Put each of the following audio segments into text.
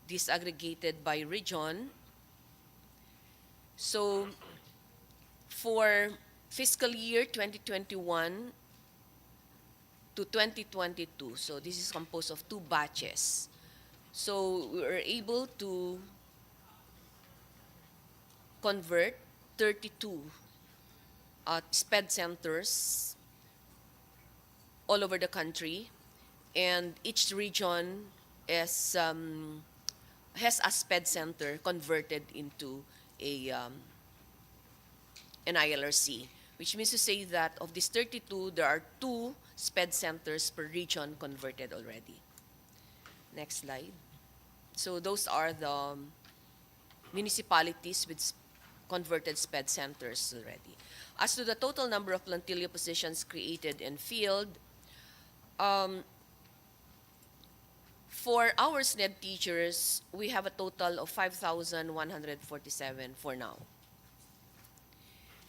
disaggregated by region. So for fiscal year 2021 to 2022, so this is composed of two batches. So we were able to convert 32 SPED centers all over the country, and each region is has a SPED center converted into a an ILRC, which means to say that of these 32, there are two SPED centers per region converted already. Next slide. So those are the municipalities with converted SPED centers already. As to the total number of plantilla positions created and filled, for our SNED teachers, we have a total of 5,147 for now.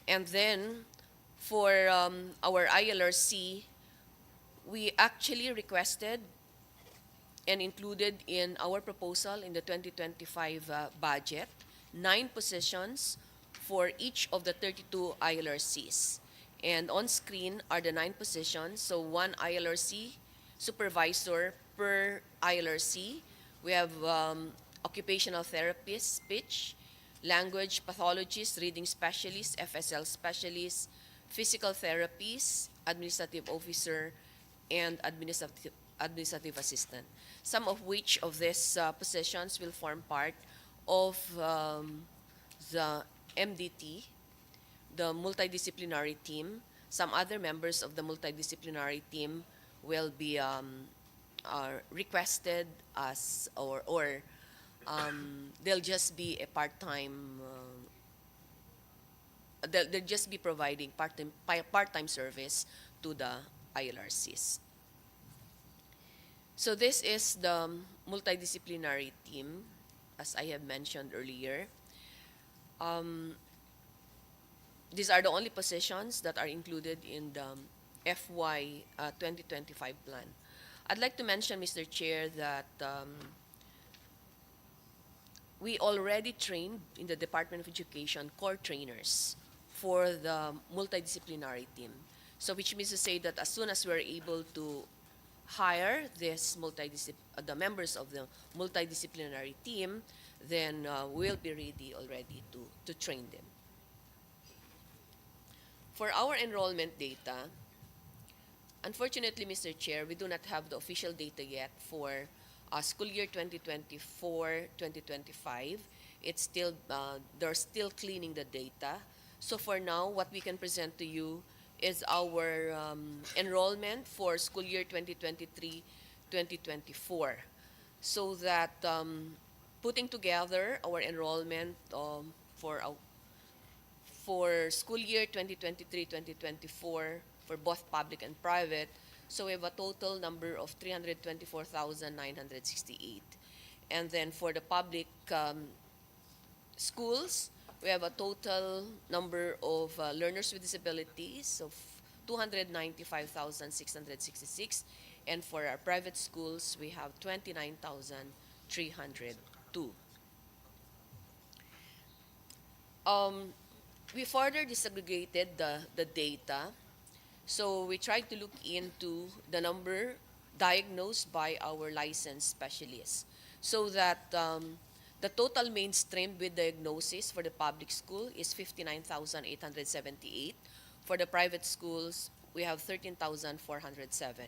And then for our ILRC, we actually requested and included in our proposal in the 2025 budget 9 positions for each of the 32 ILRCs. And on screen are the 9 positions. So 1 ILRC supervisor per ILRC. We have occupational therapist, speech, language pathologist, reading specialist, FSL specialist, physical therapist, administrative officer, and administrative assistant. Some of which of these positions will form part of the MDT, the multidisciplinary team. Some other members of the multidisciplinary team will be requested as or they'll just be a part-time. They'll just be providing part-time service to the ILRCs. So this is the multidisciplinary team, as I have mentioned earlier. These are the only positions that are included in the FY 2025 plan. I'd like to mention, Mr. Chair, that we already trained in the Department of Education core trainers for the multidisciplinary team. So which means to say that as soon as we're able to hire this the members of the multidisciplinary team, then we'll be ready already to train them. For our enrollment data, unfortunately, Mr. Chair, we do not have the official data yet for school year 2024-2025. It's still, they're still cleaning the data. So for now, what we can present to you is our enrollment for school year 2023-2024. So that putting together our enrollment for school year 2023-2024 for both public and private, so we have a total number of 324,968. And then for the public schools, we have a total number of learners with disabilities of 295,666. And for our private schools, we have 29,302. We further disaggregated the data. So we tried to look into the number diagnosed by our licensed specialists, so that the total mainstream with diagnosis for the public school is 59,878. For the private schools, we have 13,407.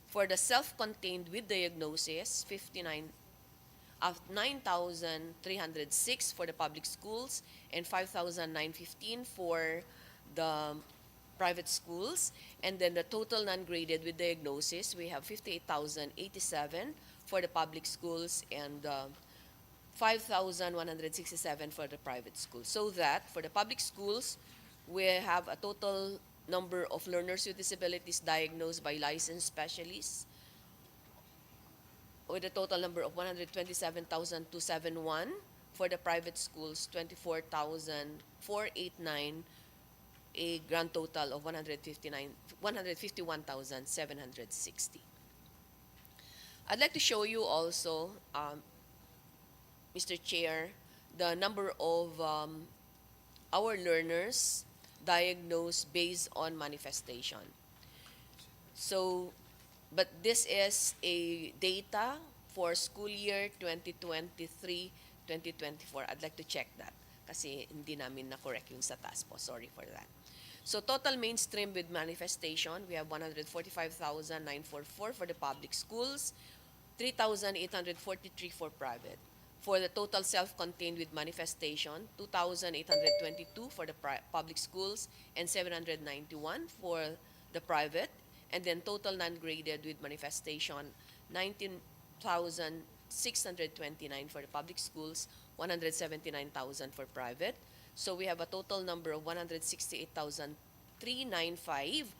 For the self-contained with diagnosis, 9,306 for the public schools and 5,915 for the private schools. And then the total non-graded with diagnosis, we have 58,087 for the public schools and 5,167 for the private schools. So that for the public schools, we have a total number of learners with disabilities diagnosed by licensed specialists with a total number of 127,271. For the private schools, 24,489, a grand total of 151,760. I'd like to show you also, Mr. Chair, the number of our learners diagnosed based on manifestation. So, but this is a data for school year 2023-2024. I'd like to check that kasi hindi namin na-correct yung sa task po. Sorry for that. So total mainstream with manifestation, we have 145,944 for the public schools, 3,843 for private. For the total self-contained with manifestation, 2,822 for the public schools and 791 for the private. And then total non-graded with manifestation, 19,629 for the public schools, 179,000 for private. So we have a total number of 168,395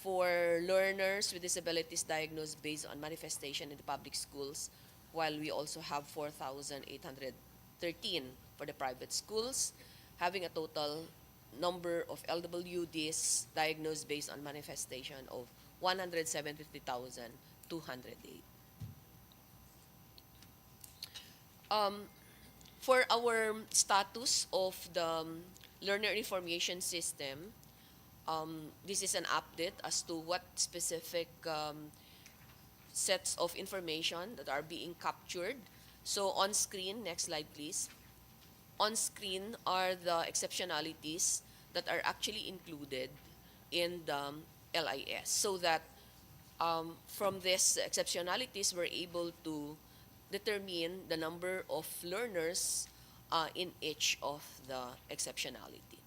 for learners with disabilities diagnosed based on manifestation in the public schools, while we also have 4,813 for the private schools, having a total number of LWDs diagnosed based on manifestation of 173,208. For our status of the learner information system, this is an update as to what specific sets of information that are being captured. So on screen, next slide please. On screen are the exceptionalities that are actually included in the LIS, so that from these exceptionalities, we're able to determine the number of learners in each of the exceptionality.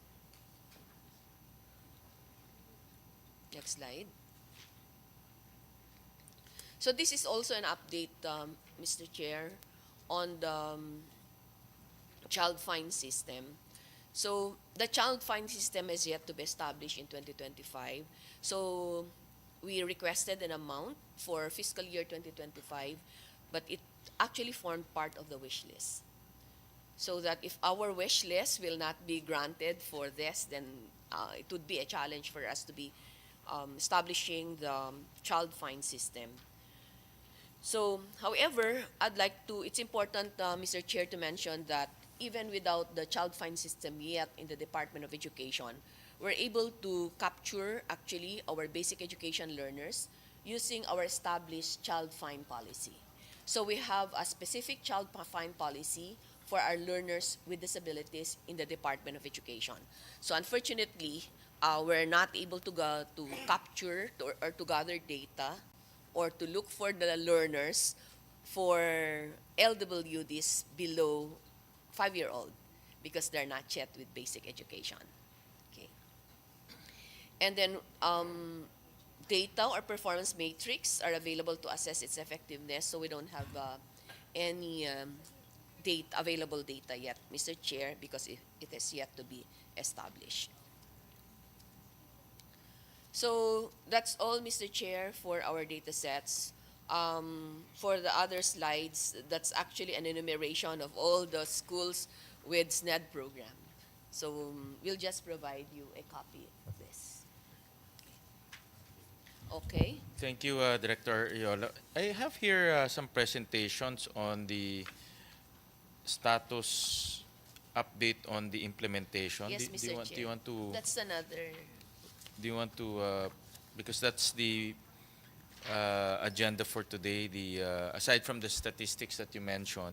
Next slide. So this is also an update, Mr. Chair, on the child fine system. So the child fine system is yet to be established in 2025. So we requested an amount for fiscal year 2025, but it actually formed part of the wish list. So that if our wish list will not be granted for this, then it would be a challenge for us to be establishing the child fine system. So, however, it's important, Mr. Chair, to mention that even without the child fine system yet in the Department of Education, we're able to capture actually our basic education learners using our established child fine policy. So we have a specific child fine policy for our learners with disabilities in the Department of Education. So unfortunately, we're not able to capture or to gather data or to look for the learners for LWDs below 5-year-old because they're not yet with basic education. Okay. And then data or performance matrix are available to assess its effectiveness, so we don't have any available data yet, Mr. Chair, because it is yet to be established. So that's all, Mr. Chair, for our data sets. For the other slides, that's actually an enumeration of all the schools with SNED program. So we'll just provide you a copy of this. Okay. Thank you, Director Yola. I have here some presentations on the status update on the implementation. Yes, Mr. Chair. Do you want to? That's another. Do you want to? Because that's the agenda for today. The aside from the statistics that you mentioned,